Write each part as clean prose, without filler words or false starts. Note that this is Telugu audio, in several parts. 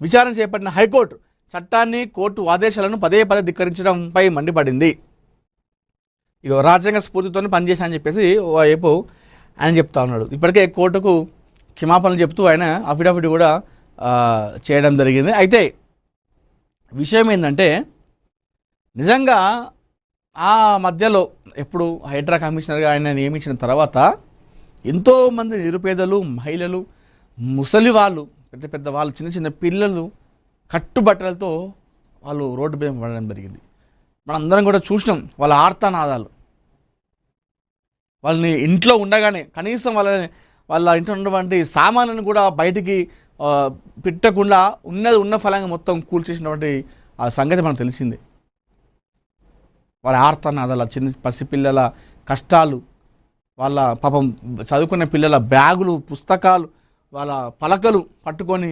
విచారణ చేపట్టిన హైకోర్టు చట్టాన్ని కోర్టు ఆదేశాలను పదే పదే ధిక్కరించడంపై మండిపడింది. ఇక రాజ్యాంగ స్ఫూర్తితో పనిచేశా అని చెప్పేసి వైపు ఆయన చెప్తా ఉన్నాడు. ఇప్పటికే కోర్టుకు క్షమాపణలు చెప్తూ ఆయన అఫిడవిట్ కూడా చేయడం జరిగింది. అయితే విషయం ఏంటంటే నిజంగా ఆ మధ్యలో ఎప్పుడు హైడ్రా కమిషనర్గా ఆయన నియమించిన తర్వాత ఎంతోమంది నిరుపేదలు, మహిళలు, ముసలి వాళ్ళు, పెద్ద పెద్ద వాళ్ళు, చిన్న చిన్న పిల్లలు కట్టుబట్టలతో వాళ్ళు రోడ్డు మీద పడడం జరిగింది. మనందరం కూడా చూసినాం వాళ్ళ ఆర్తనాదాలు. వాళ్ళని ఇంట్లో ఉండగానే కనీసం వాళ్ళ ఇంట్లో ఉన్నటువంటి సామాన్లను కూడా బయటికి పెట్టకుండా ఉన్న ఫలంగా మొత్తం కూల్చేసినటువంటి ఆ సంగతి మనకు తెలిసిందే. వాళ్ళ ఆర్తనాదాల, చిన్న పసిపిల్లల కష్టాలు, వాళ్ళ పాపం చదువుకునే పిల్లల బ్యాగులు, పుస్తకాలు, వాళ్ళ పలకలు పట్టుకొని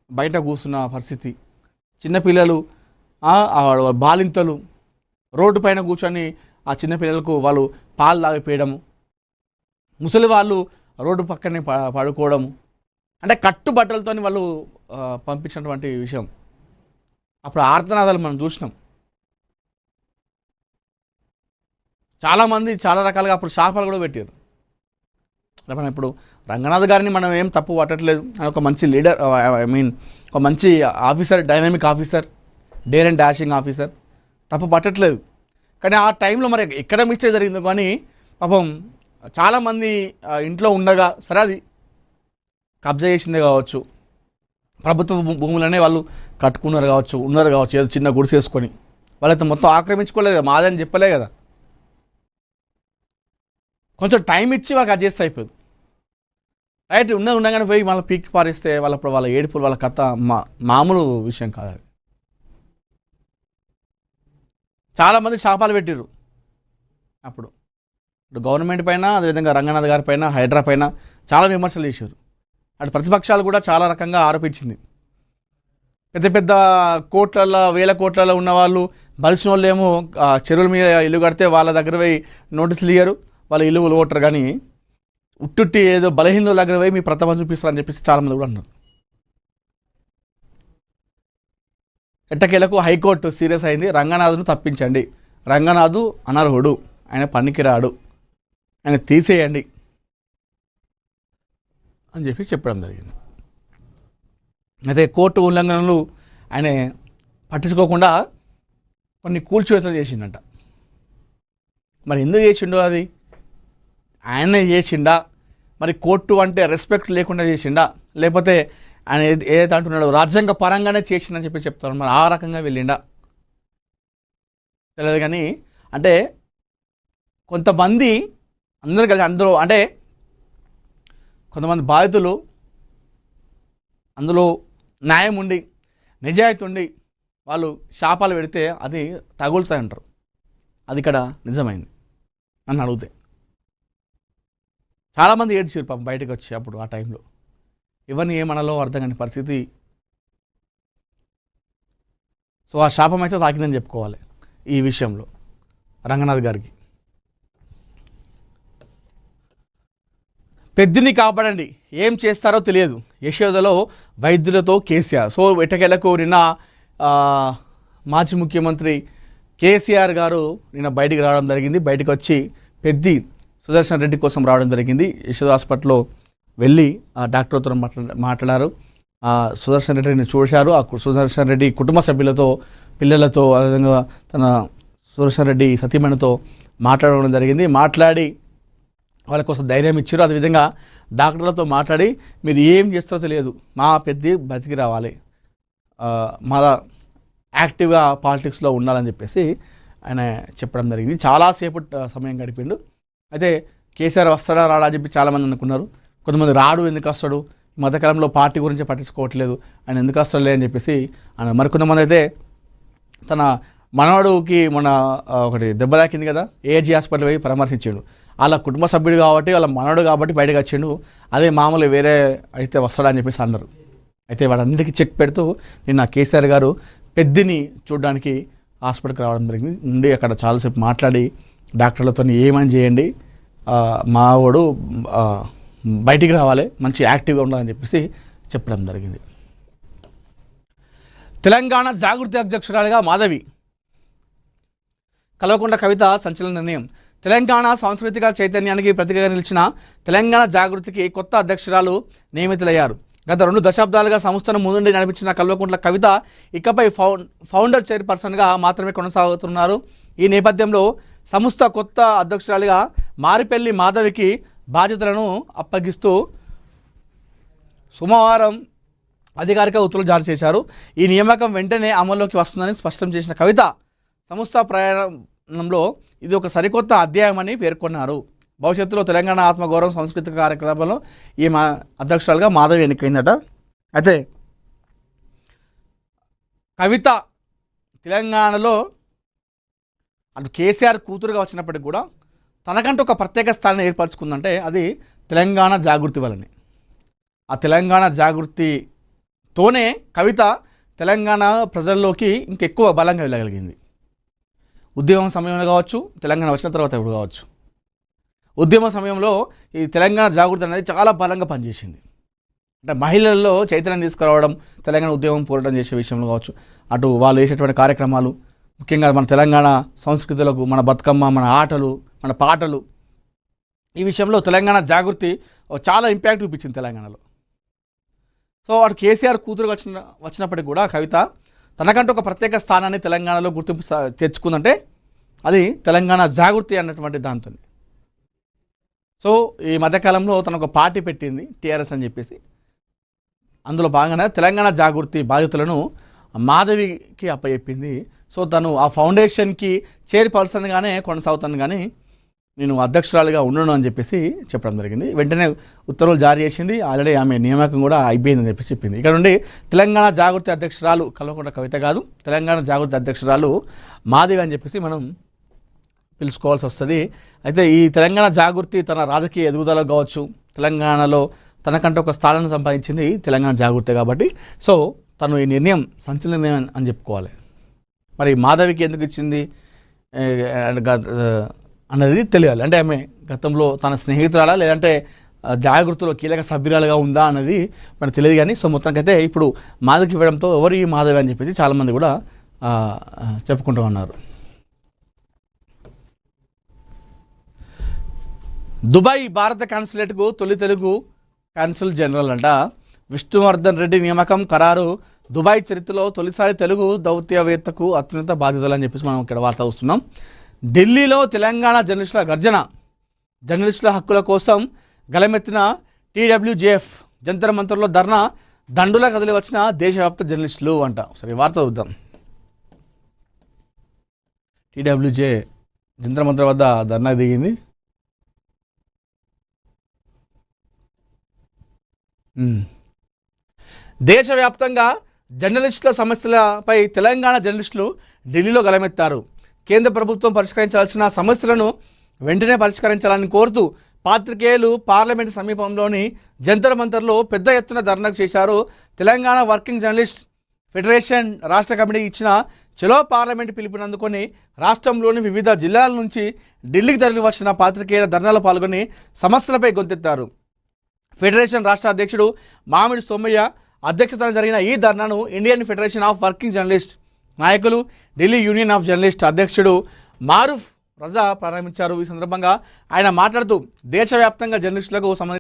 బయట కూర్చున్న పరిస్థితి, చిన్నపిల్లలు, బాలింతలు రోడ్డు పైన కూర్చొని ఆ చిన్నపిల్లలకు వాళ్ళు పాలు తాగిపోయడము, ముసలి వాళ్ళు రోడ్డు పక్కనే పడుకోవడము, అంటే కట్టుబట్టలతో వాళ్ళు పంపించినటువంటి విషయం. అప్పుడు ఆర్తనాదాలు మనం చూసినాం. చాలామంది చాలా రకాలుగా అప్పుడు శాపాలు కూడా పెట్టారు. మనం ఇప్పుడు రంగనాథ్ గారిని మనం ఏం తప్పు పట్టట్లేదు. ఆయన ఒక మంచి లీడర్, ఒక మంచి officer, dynamic officer, dare and dashing officer, తప్పు పట్టట్లేదు. కానీ ఆ టైంలో మరి ఎక్కడ మిస్టేక్ జరిగిందో కానీ పాపం చాలామంది ఇంట్లో ఉండగా, సరే అది కబ్జా చేసిందే కావచ్చు, ప్రభుత్వ భూములనే వాళ్ళు కట్టుకున్నారు కావచ్చు, ఉన్నారు కావచ్చు, ఏదో చిన్న గుడిసె వేసుకొని, వాళ్ళైతే మొత్తం ఆక్రమించుకోలేదు కదా, మాదని చెప్పలే కదా. కొంచెం టైం ఇచ్చి వాళ్ళకి అది చేస్తే అయిపోదు. రైట్, ఉండగానే పోయి వాళ్ళ పీక్కి పారేస్తే వాళ్ళ ఏడుపులు, వాళ్ళ కథ మామూలు విషయం కాదు. అది చాలామంది శాపాలు పెట్టిర్రు అప్పుడు. ఇప్పుడు గవర్నమెంట్ పైన, అదేవిధంగా రంగనాథ్ గారి పైన, హైడ్రా పైన చాలా విమర్శలు చేశారు. అటు ప్రతిపక్షాలు కూడా చాలా రకంగా ఆరోపించింది. పెద్ద పెద్ద కోట్లలో, వేల కోట్లలో ఉన్నవాళ్ళు, బలిసిన వాళ్ళు ఏమో చెరువుల మీద ఇల్లు కడితే వాళ్ళ దగ్గర పోయి నోటీసులు ఇయ్యరు, వాళ్ళ ఇల్లు ఓటరు. కానీ ఉట్టుట్టి ఏదో బలహీనుల దగ్గర పోయి మీ ప్రతాపం చూపిస్తారని చెప్పేసి చాలామంది కూడా అన్నారు. ఎట్టకేలకు హైకోర్టు సీరియస్ అయింది. రంగనాథ్ను తప్పించండి, రంగనాథ్ అనర్హుడు, ఆయన పనికిరాడు, ఆయన తీసేయండి అని చెప్పి చెప్పడం జరిగింది. అయితే కోర్టు ఉల్లంఘనలు ఆయన పట్టించుకోకుండా కొన్ని కూల్చివేతలు చేసిండట. మరి ఎందుకు చేసిండో అది ఆయనే చేసిండా, మరి కోర్టు అంటే రెస్పెక్ట్ లేకుండా చేసిండా, లేకపోతే ఆయన ఏదైతే అంటున్నాడో రాజ్యాంగ పరంగానే చేసిండని చెప్పి చెప్తారు. మరి ఆ రకంగా వెళ్ళిండా తెలియదు. కానీ అంటే కొంతమంది అందరూ కలిసి అందులో, అంటే కొంతమంది బాధితులు అందులో న్యాయం ఉండి, నిజాయితీ ఉండి వాళ్ళు శాపాలు పెడితే అది తగులుతాయి అంటారు. అది ఇక్కడ నిజమైంది నన్ను అడిగితే. చాలామంది ఏడ్చారు పాపం బయటకు వచ్చి అప్పుడు. ఆ టైంలో ఎవరిని ఏమనాలో అర్థం కాని పరిస్థితి. సో ఆ శాపం అయితే తాకిందని చెప్పుకోవాలి ఈ విషయంలో రంగనాథ్ గారికి. పెద్దిని కాపాడండి, ఏం చేస్తారో తెలియదు, యశోదలో వైద్యులతో కేసీఆర్. సో ఎట్టకేలకు నిన్న మాజీ ముఖ్యమంత్రి కేసీఆర్ గారు నిన్న బయటికి రావడం జరిగింది. బయటకు వచ్చి పెద్ది సుదర్శన్ రెడ్డి కోసం రావడం జరిగింది. యశోద హాస్పిటల్లో వెళ్ళి ఆ డాక్టర్తో మాట్లాడారు. సుదర్శన్ రెడ్డిని చూశారు. ఆ సుదర్శన్ రెడ్డి కుటుంబ సభ్యులతో, పిల్లలతో, అదేవిధంగా తన సుదర్శన్ రెడ్డి సతీమణితో మాట్లాడడం జరిగింది. మాట్లాడి వాళ్ళ కోసం ధైర్యం ఇచ్చారు. అదేవిధంగా డాక్టర్లతో మాట్లాడి మీరు ఏం చేస్తారో తెలియదు, మా పెద్ద బతికి రావాలి, మళ్ళా యాక్టివ్గా పాలిటిక్స్లో ఉండాలని చెప్పేసి ఆయన చెప్పడం జరిగింది. చాలాసేపు సమయం గడిపిండు. అయితే కేసీఆర్ వస్తాడా రాడా అని చెప్పి చాలామంది అనుకున్నారు. కొంతమంది రాడు, ఎందుకు వస్తాడు, మధ్యకాలంలో పార్టీ గురించి పట్టించుకోవట్లేదు, ఆయన ఎందుకు వస్తాడులే అని చెప్పేసి ఆయన. మరికొంతమంది అయితే తన మనవాడుకి మొన్న ఒకటి దెబ్బ తాకింది కదా, ఏజీ హాస్పిటల్ పోయి పరామర్శించాడు. వాళ్ళ కుటుంబ సభ్యుడు కాబట్టి, వాళ్ళ మనవడు కాబట్టి బయటకు వచ్చిండు, అదే మామూలు వేరే అయితే వస్తాడని చెప్పేసి అన్నారు. అయితే వాడన్నిటికీ చెక్ పెడుతూ నిన్న కేసీఆర్ గారు పెద్దిని చూడడానికి హాస్పిటల్కి రావడం జరిగింది. ఉండి అక్కడ చాలాసేపు మాట్లాడి డాక్టర్లతో ఏమని చేయండి, మావాడు బయటికి రావాలి, మంచి యాక్టివ్గా ఉండాలని చెప్పేసి చెప్పడం జరిగింది. తెలంగాణ జాగృతి అధ్యక్షురాలిగా మాధవి. కల్వకుంట్ల కవిత సంచలన నిర్ణయం. తెలంగాణ సాంస్కృతిక చైతన్యానికి ప్రతీకగా నిలిచిన తెలంగాణ జాగృతికి కొత్త అధ్యక్షురాలు నియమితులయ్యారు. గత 2 దశాబ్దాలుగా సంస్థను ముందుండి నడిపించిన కల్వకుంట్ల కవిత ఇకపై ఫౌండర్ చైర్పర్సన్గా మాత్రమే కొనసాగుతున్నారు. ఈ నేపథ్యంలో సంస్థ కొత్త అధ్యక్షురాలిగా మారిపెల్లి మాధవికి బాధ్యతలను అప్పగిస్తూ సోమవారం అధికారిక ఉత్తర్వులు జారీ చేశారు. ఈ నియామకం వెంటనే అమల్లోకి వస్తుందని స్పష్టం చేసిన కవిత సంస్థ ప్రయాణంలో ఇది ఒక సరికొత్త అధ్యాయమని పేర్కొన్నారు. భవిష్యత్తులో తెలంగాణ ఆత్మగౌరవం సాంస్కృతిక కార్యక్రమంలో ఈ అధ్యక్షురాలుగా మాధవి ఎన్నికైందట. అయితే కవిత తెలంగాణలో అటు కేసీఆర్ కూతురుగా వచ్చినప్పటికి కూడా తనకంటూ ఒక ప్రత్యేక స్థానాన్ని ఏర్పరచుకుందంటే అది తెలంగాణ జాగృతి వల్లనే. ఆ తెలంగాణ జాగృతితోనే కవిత తెలంగాణ ప్రజల్లోకి ఇంకెక్కువ బలంగా వెళ్ళగలిగింది. ఉద్యమం సమయంలో కావచ్చు, తెలంగాణ వచ్చిన తర్వాత ఎప్పుడు కావచ్చు, ఉద్యమ సమయంలో ఈ తెలంగాణ జాగృతి అనేది చాలా బలంగా పనిచేసింది. అంటే మహిళల్లో చైతన్యం తీసుకురావడం, తెలంగాణ ఉద్యమం పోరాటం చేసే విషయంలో కావచ్చు, అటు వాళ్ళు చేసేటువంటి కార్యక్రమాలు, ముఖ్యంగా మన తెలంగాణ సంస్కృతులకు, మన బతుకమ్మ, మన ఆటలు, మన పాటలు, ఈ విషయంలో తెలంగాణ జాగృతి చాలా ఇంపాక్ట్ చూపించింది తెలంగాణలో. సో అటు కేసీఆర్ కూతురుగా వచ్చినప్పటికి కూడా కవిత తనకంటూ ఒక ప్రత్యేక స్థానాన్ని తెలంగాణలో గుర్తింపు తెచ్చుకుందంటే అది తెలంగాణ జాగృతి అన్నటువంటి దాంతో. సో ఈ మధ్యకాలంలో తను ఒక పార్టీ పెట్టింది, టీఆర్ఎస్ అని చెప్పేసి. అందులో భాగంగానే తెలంగాణ జాగృతి బాధ్యతలను మాధవికి అప్పచెప్పింది. సో తను ఆ ఫౌండేషన్కి చైర్పర్సన్గానే కొనసాగుతాను, కానీ నేను అధ్యక్షురాలుగా ఉండను అని చెప్పేసి చెప్పడం జరిగింది. వెంటనే ఉత్తర్వులు జారీ చేసింది. ఆల్రెడీ ఆమె నియామకం కూడా అయిపోయిందని చెప్పేసి చెప్పింది. ఇక్కడ నుండి తెలంగాణ జాగృతి అధ్యక్షురాలు కల్వకుంట్ల కవిత కాదు, తెలంగాణ జాగృతి అధ్యక్షురాలు మాధవి అని చెప్పేసి మనం పిలుచుకోవాల్సి వస్తుంది. అయితే ఈ తెలంగాణ జాగృతి తన రాజకీయ ఎదుగుదల కావచ్చు, తెలంగాణలో తనకంటే ఒక స్థానాన్ని సంపాదించింది తెలంగాణ జాగృతి కాబట్టి సో తను ఈ నిర్ణయం సంచలన నిర్ణయం అని చెప్పుకోవాలి. మరి మాధవికి ఎందుకు ఇచ్చింది అన్నది తెలియాలి. అంటే ఆమె గతంలో తన స్నేహితురాలా లేదంటే జాగృతిలో కీలక సభ్యురాలుగా ఉందా అన్నది మనకు తెలియదు. కానీ సో మొత్తానికైతే ఇప్పుడు మాధవికి ఇవ్వడంతో ఎవరు ఈ మాధవి అని చెప్పేసి చాలామంది కూడా చెప్పుకుంటూ ఉన్నారు. దుబాయ్ భారత కాన్సులేట్కు తొలి తెలుగు కాన్సుల్ జనరల్ అంట విష్ణువర్ధన్ రెడ్డి నియామకం ఖరారు. దుబాయ్ చరిత్రలో తొలిసారి తెలుగు దౌత్యవేత్తకు అత్యున్నత బాధ్యతలు అని చెప్పేసి మనం ఇక్కడ వార్త వస్తున్నాం. ఢిల్లీలో తెలంగాణ జర్నలిస్టుల గర్జన. జర్నలిస్టుల హక్కుల కోసం గలమెత్తిన టీడబ్ల్యూజేఎఫ్ జంతర్ మంతర్లో ధర్నా. దండులా కదిలి వచ్చిన దేశవ్యాప్త జర్నలిస్టులు అంట. సరే వార్త చూద్దాం. టీడబ్ల్యూజే జంతర్ మంతర్ వద్ద ధర్నా దిగింది. దేశవ్యాప్తంగా జర్నలిస్టుల సమస్యలపై తెలంగాణ జర్నలిస్టులు ఢిల్లీలో గలమెత్తారు. కేంద్ర ప్రభుత్వం పరిష్కరించాల్సిన సమస్యలను వెంటనే పరిష్కరించాలని కోరుతూ పాత్రికేయులు పార్లమెంటు సమీపంలోని జంతర్ మంతర్లో పెద్ద ఎత్తున ధర్నా చేశారు. తెలంగాణ వర్కింగ్ జర్నలిస్ట్ ఫెడరేషన్ రాష్ట్ర కమిటీ ఇచ్చిన చలో పార్లమెంటు పిలుపునందుకొని రాష్ట్రంలోని వివిధ జిల్లాల నుంచి ఢిల్లీకి తరలి వచ్చిన పాత్రికేయుల ధర్నాలో పాల్గొని సమస్యలపై గొంతెత్తారు. ఫెడరేషన్ రాష్ట్ర అధ్యక్షుడు మామిడి సోమయ్య అధ్యక్షతన జరిగిన ఈ ధర్నాను Indian federation of working journalist నాయకులు, ఢిల్లీ యూనియన్ ఆఫ్ జర్నలిస్ట్ అధ్యక్షుడు మారూఫ్ రజా ప్రారంభించారు. ఈ సందర్భంగా ఆయన మాట్లాడుతూ దేశవ్యాప్తంగా జర్నలిస్టులకు సంబంధించి